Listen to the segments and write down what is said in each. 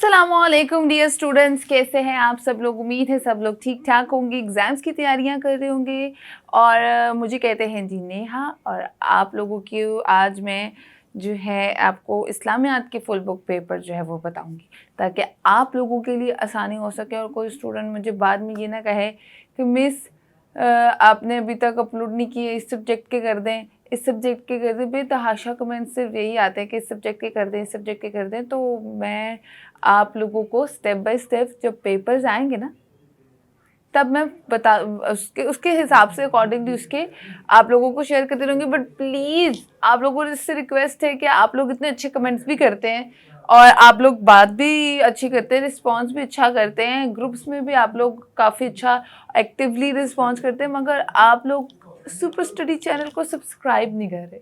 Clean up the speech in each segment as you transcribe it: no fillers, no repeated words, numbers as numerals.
अस्सलाम वालेकुम dear students, कैसे हैं आप सब लोग। उम्मीद है सब लोग ठीक ठाक होंगे, एग्ज़ाम्स की तैयारियां कर रहे होंगे। और मुझे कहते हैं जी नेहा, और आप लोगों की आज मैं जो है आपको इस्लामियात के फुल बुक पेपर जो है वो बताऊंगी, ताकि आप लोगों के लिए आसानी हो सके और कोई स्टूडेंट मुझे बाद में ये ना कहे कि मिस आपने अभी तक अपलोड नहीं किए, इस सब्जेक्ट के कर दें, इस सब्जेक्ट के कर दें। बेतहाशा कमेंट सिर्फ यही आते हैं कि इस सब्जेक्ट के कर दें, इस सब्जेक्ट के कर दें। तो मैं आप लोगों को स्टेप बाय स्टेप जब पेपर्स आएंगे ना, तब मैं बता उसके हिसाब से अकॉर्डिंगली उसके आप लोगों को शेयर करती रहूँगी। बट प्लीज़ आप लोगों से रिक्वेस्ट है कि आप लोग इतने अच्छे कमेंट्स भी करते हैं और आप लोग बात भी अच्छी करते हैं, रिस्पॉन्स भी अच्छा करते हैं, ग्रुप्स में भी आप लोग काफ़ी अच्छा एक्टिवली रिस्पॉन्स करते हैं, मगर आप लोग सुपर स्टडी चैनल को सब्सक्राइब नहीं कर रहे।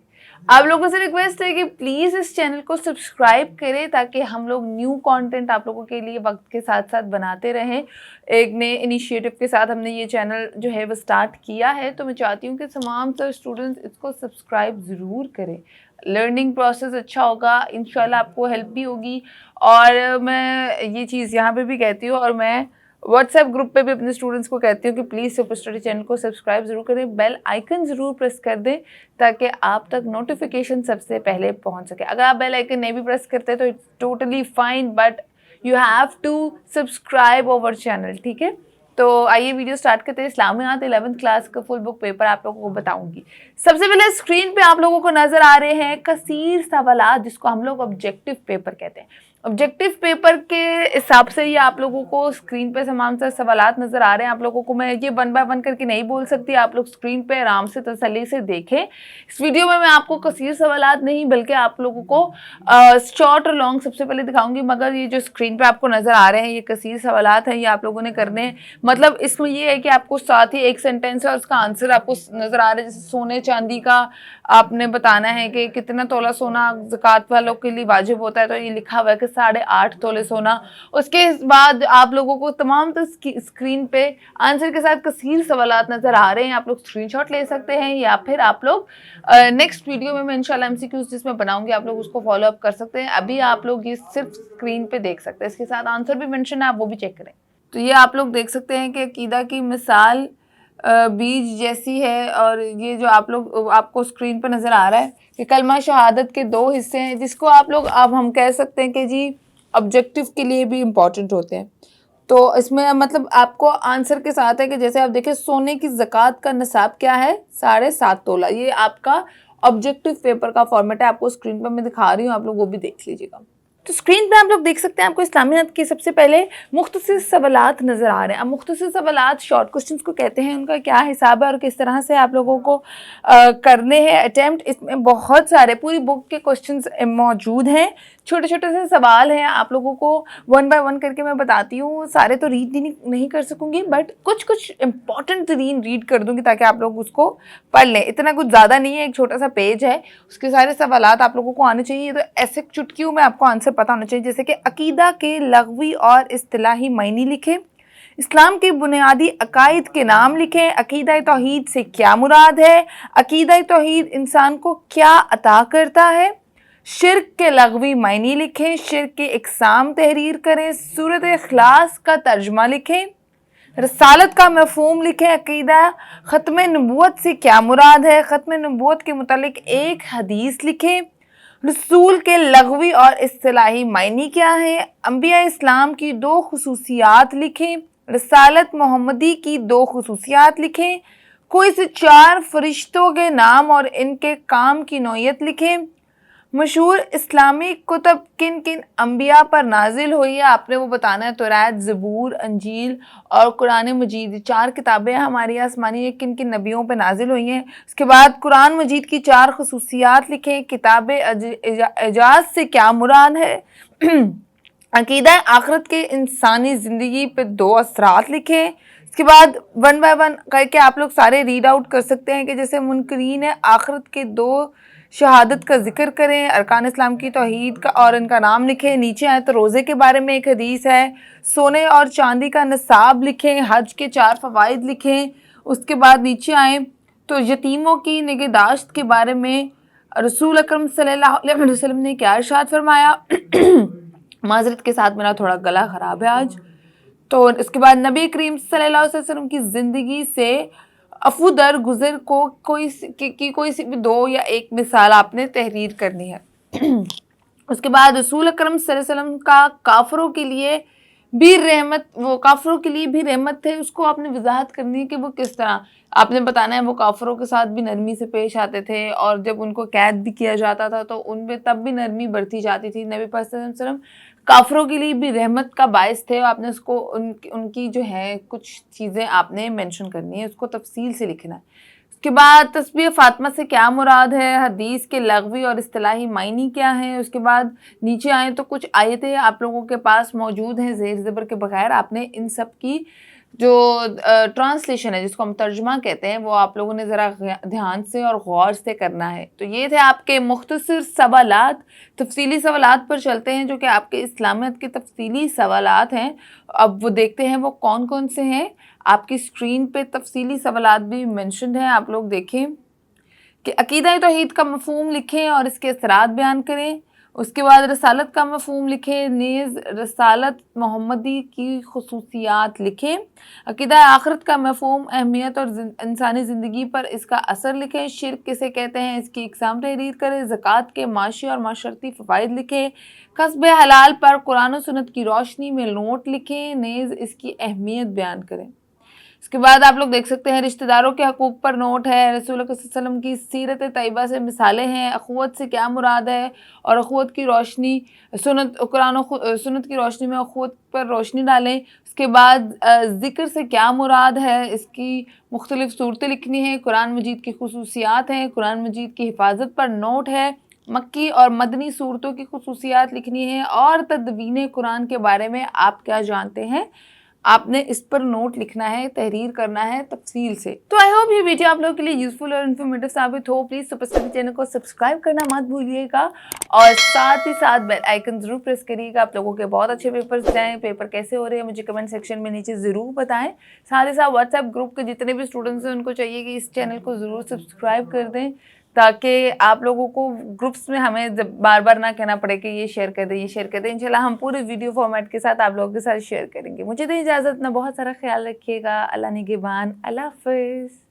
आप लोगों से रिक्वेस्ट है कि प्लीज़ इस चैनल को सब्सक्राइब करें, ताकि हम लोग न्यू कंटेंट आप लोगों के लिए वक्त के साथ साथ बनाते रहें। एक नए इनिशिएटिव के साथ हमने ये चैनल जो है वो स्टार्ट किया है, तो मैं चाहती हूँ कि तमाम सर स्टूडेंट्स इसको सब्सक्राइब ज़रूर करें। लर्निंग प्रोसेस अच्छा होगा, इंशाल्लाह आपको हेल्प भी होगी। और मैं ये चीज़ यहाँ पे भी कहती हूँ, और मैं व्हाट्सएप ग्रुप पे भी अपने स्टूडेंट्स को कहती हूँ कि प्लीज़ सुपर स्टडी चैनल को सब्सक्राइब ज़रूर करें, बेल आइकन ज़रूर प्रेस कर दें, ताकि आप तक नोटिफिकेशन सबसे पहले पहुँच सके। अगर आप बेल आइकन नहीं भी प्रेस करते तो it's totally fine, but you have to subscribe our channel, ठीक है। तो आइए वीडियो स्टार्ट करते हैं। इस्लामियात 11th क्लास का फुल बुक पेपर आप लोगों को बताऊंगी। सबसे पहले स्क्रीन पे आप लोगों को नजर आ रहे हैं कसीर सवालात, जिसको हम लोग ऑब्जेक्टिव पेपर कहते हैं। ऑब्जेक्टिव पेपर के हिसाब से ये आप लोगों को स्क्रीन पे तमाम से सवालात नज़र आ रहे हैं। आप लोगों को मैं ये वन बाय वन करके नहीं बोल सकती, आप लोग स्क्रीन पे आराम से तसल्ली से देखें। इस वीडियो में मैं आपको कसीर सवालात नहीं बल्कि आप लोगों को शॉर्ट और लॉन्ग सबसे पहले दिखाऊंगी, मगर ये जो स्क्रीन पे आपको नज़र आ रहे हैं ये कसीर सवालात हैं, ये आप लोगों ने करने हैं। मतलब इसमें ये है कि आपको साथ ही एक सेंटेंस है और उसका आंसर आपको नज़र आ रहा है। जैसे सोने चांदी का आपने बताना है कि कितना तोला सोना ज़कात वालों के लिए वाजिब होता है, तो ये लिखा हुआ है कि 8.5 तोले सोना। उसके बाद आप लोगों को तमाम तो स्क्रीन पे आंसर के साथ कसीर सवालात नज़र आ रहे हैं। आप लोग स्क्रीनशॉट ले सकते हैं, या फिर आप लोग नेक्स्ट वीडियो में मैं इंशाल्लाह MCQs जिसमें बनाऊंगी आप लोग उसको फॉलो अप कर सकते हैं। अभी आप लोग ये सिर्फ स्क्रीन पे देख सकते हैं, इसके साथ आंसर भी मेंशन है, आप वो भी चेक करें। तो ये आप लोग देख सकते हैं कि अकीदा की मिसाल बीज जैसी है, और ये जो आप लोग आपको स्क्रीन पर नज़र आ रहा है कि कलमा शहादत के 2 हिस्से हैं, जिसको आप लोग अब हम कह सकते हैं कि जी ऑब्जेक्टिव के लिए भी इम्पॉर्टेंट होते हैं। तो इसमें मतलब आपको आंसर के साथ है कि जैसे आप देखें सोने की ज़कात का निसाब क्या है, 7.5 तोला। ये आपका ऑब्जेक्टिव पेपर का फॉर्मेट है, आपको स्क्रीन पर मैं दिखा रही हूँ, आप लोग वो भी देख लीजिएगा। तो स्क्रीन पे आप लोग देख सकते हैं आपको इस्लामियात के सबसे पहले मुख्तसर सवालात नज़र आ रहे हैं। अब मुख्तसर सवालात शॉर्ट क्वेश्चंस को कहते हैं, उनका क्या हिसाब है और किस तरह से आप लोगों को करने हैं अटेम्प्ट। इसमें बहुत सारे पूरी बुक के क्वेश्चंस मौजूद हैं, छोटे छोटे से सवाल हैं। आप लोगों को वन बाय वन करके मैं बताती हूँ, सारे तो रीड नहीं कर सकूँगी, बट कुछ कुछ इंपॉर्टेंट तरीन रीड कर दूँगी ताकि आप लोग उसको पढ़ लें। इतना कुछ ज़्यादा नहीं है, एक छोटा सा पेज है, उसके सारे सवालात आप लोगों को आने चाहिए। तो ऐसे चुटकियों में आपको आंसर पता होना चाहिए, जैसे कि अकीदा के लग़वी और इस्तिलाही मायने लिखें, इस्लाम के बुनियादी अकायद के नाम लिखें, अकीदा तौहीद से क्या मुराद है, अकीदा तौहीद इंसान को क्या अता करता है, शिर्क के लग़वी मायने लिखें, शिर्क के इक़साम तहरीर करें, सूरत इख़लास का तर्जुमा लिखें, रसालत का मफ़हूम लिखें, अकीदा ख़त्म नबूवत से क्या मुराद है, ख़त्म नबूवत के मुतालिक एक हदीस लिखें, रसूल के लग़वी और इस्तिलाही मायने क्या है, अंबिया इस्लाम की 2 खुसूसियात लिखें, रसालत मोहम्मदी की 2 खुसूसियात लिखें, कोई से 4 फरिश्तों के नाम और इनके काम की नौयत लिखें, मशहूर इस्लामी कुतब किन किन अंबिया पर नाजिल हुई है, आपने वो बताना है। तौरात, ज़बूर, अंजील और कुरान मजीद, 4 किताबें हमारी आसमानी किन किन नबियों पर नाजिल हुई हैं। उसके बाद कुरान मजीद की 4 खुसूसियात लिखें, किताब एजाज से क्या मुराद है, अकीदा आखिरत के इंसानी ज़िंदगी पे 2 असरात लिखें। इसके बाद वन बाय वन करके आप लोग सारे रीड आउट कर सकते हैं कि जैसे मुनकरीन आखिरत के 2 शहादत का जिक्र करें, अरकान इस्लाम की तौहीद का और इनका नाम लिखें। नीचे आए तो रोज़े के बारे में एक हदीस है, सोने और चांदी का निसाब लिखें, हज के 4 फ़वाइद लिखें। उसके बाद नीचे आए तो यतीमों की निगहदाश्त के बारे में रसूल अकरम सल्लल्लाहु अलैहि वसल्लम ने क्या इरशाद फरमाया, معذرت کے ساتھ میرا تھوڑا گلا خراب ہے آج. تو اس کے بعد نبی کریم صلی اللہ علیہ وسلم کی زندگی سے افو در گزر کو کوئی سی بھی 2 یا 1 مثال آپ نے تحریر کرنی ہے. اس کے بعد رسول اکرم صلی اللہ علیہ وسلم کا کافروں کے لیے بھی رحمت تھے، اس کو آپ نے وضاحت کرنی ہے کہ وہ کس طرح. آپ نے بتانا ہے وہ کافروں کے ساتھ بھی نرمی سے پیش آتے تھے، اور جب ان کو قید بھی کیا جاتا تھا تو ان پہ تب بھی نرمی برتی جاتی تھی. نبی پاک صلی اللہ علیہ وسلم کافروں کے لیے بھی رحمت کا باعث تھے. آپ نے اس کو ان کی جو ہے کچھ چیزیں آپ نے مینشن کرنی ہے، اس کو تفصیل سے لکھنا ہے. اس کے بعد تسبیح فاطمہ سے کیا مراد ہے، حدیث کے لغوی اور اصطلاحی معنی کیا ہیں. اس کے بعد نیچے آئیں تو کچھ آیتیں آپ لوگوں کے پاس موجود ہیں زیر زبر کے بغیر. آپ نے ان سب کی جو ٹرانسلیشن ہے، جس کو ہم ترجمہ کہتے ہیں، وہ آپ لوگوں نے ذرا دھیان سے اور غور سے کرنا ہے. تو یہ تھے آپ کے مختصر سوالات. تفصیلی سوالات پر چلتے ہیں جو کہ آپ کے اسلامیت کے تفصیلی سوالات ہیں. اب وہ دیکھتے ہیں وہ کون کون سے ہیں. آپ کی اسکرین پہ تفصیلی سوالات بھی مینشنڈ ہیں، آپ لوگ دیکھیں. کہ عقیدہ توحید کا مفہوم لکھیں اور اس کے اثرات بیان کریں. اس کے بعد رسالت کا مفہوم لکھیں، نیز رسالت محمدی کی خصوصیات لکھیں. عقیدہ آخرت کا مفہوم، اہمیت اور انسانی زندگی پر اس کا اثر لکھیں. شرک کسے کہتے ہیں، اس کی اقسام تحریر کریں. زکوٰۃ کے معاشی اور معاشرتی فوائد لکھیں. کسب حلال پر قرآن و سنت کی روشنی میں نوٹ لکھیں، نیز اس کی اہمیت بیان کریں. اس کے بعد آپ لوگ دیکھ سکتے ہیں رشتہ داروں کے حقوق پر نوٹ ہے. رسول اللہ صلی اللہ علیہ وسلم کی سیرت طیبہ سے مثالیں ہیں. اخوت سے کیا مراد ہے، اور اخوت کی روشنی قرآن و سنت کی روشنی میں اخوت پر روشنی ڈالیں. اس کے بعد ذکر سے کیا مراد ہے، اس کی مختلف صورتیں لکھنی ہیں. قرآن مجید کی خصوصیات ہیں. قرآن مجید کی حفاظت پر نوٹ ہے. مکی اور مدنی صورتوں کی خصوصیات لکھنی ہیں. اور تدوین قرآن کے بارے میں آپ کیا جانتے ہیں، آپ نے اس پر نوٹ لکھنا ہے، تحریر کرنا ہے تفصیل سے. تو آئی ہوپ یہ ویڈیو آپ لوگوں کے لیے یوزفل اور انفارمیٹیو ثابت ہو. پلیز سپر اسٹڈی چینل کو سبسکرائب کرنا مت بھولیے گا، اور ساتھ ہی ساتھ بیل آئیکن ضرور پریس کریے گا. آپ لوگوں کے بہت اچھے پیپرز جائیں. پیپر کیسے ہو رہے ہیں مجھے کمنٹ سیکشن میں نیچے ضرور بتائیں. ساتھ ہی ساتھ واٹس ایپ گروپ کے جتنے بھی اسٹوڈنٹس ہیں ان کو چاہیے کہ اس چینل کو ضرور سبسکرائب کر دیں، تاکہ آپ لوگوں کو گروپس میں ہمیں بار بار نہ کہنا پڑے کہ یہ شیئر کر دیں، یہ شیئر کر دیں. انشاءاللہ ہم پورے ویڈیو فارمیٹ کے ساتھ آپ لوگوں کے ساتھ شیئر کریں گے. مجھے دیں اجازت، نہ بہت سارا خیال رکھیے گا. اللہ نگہبان. اللہ حافظ.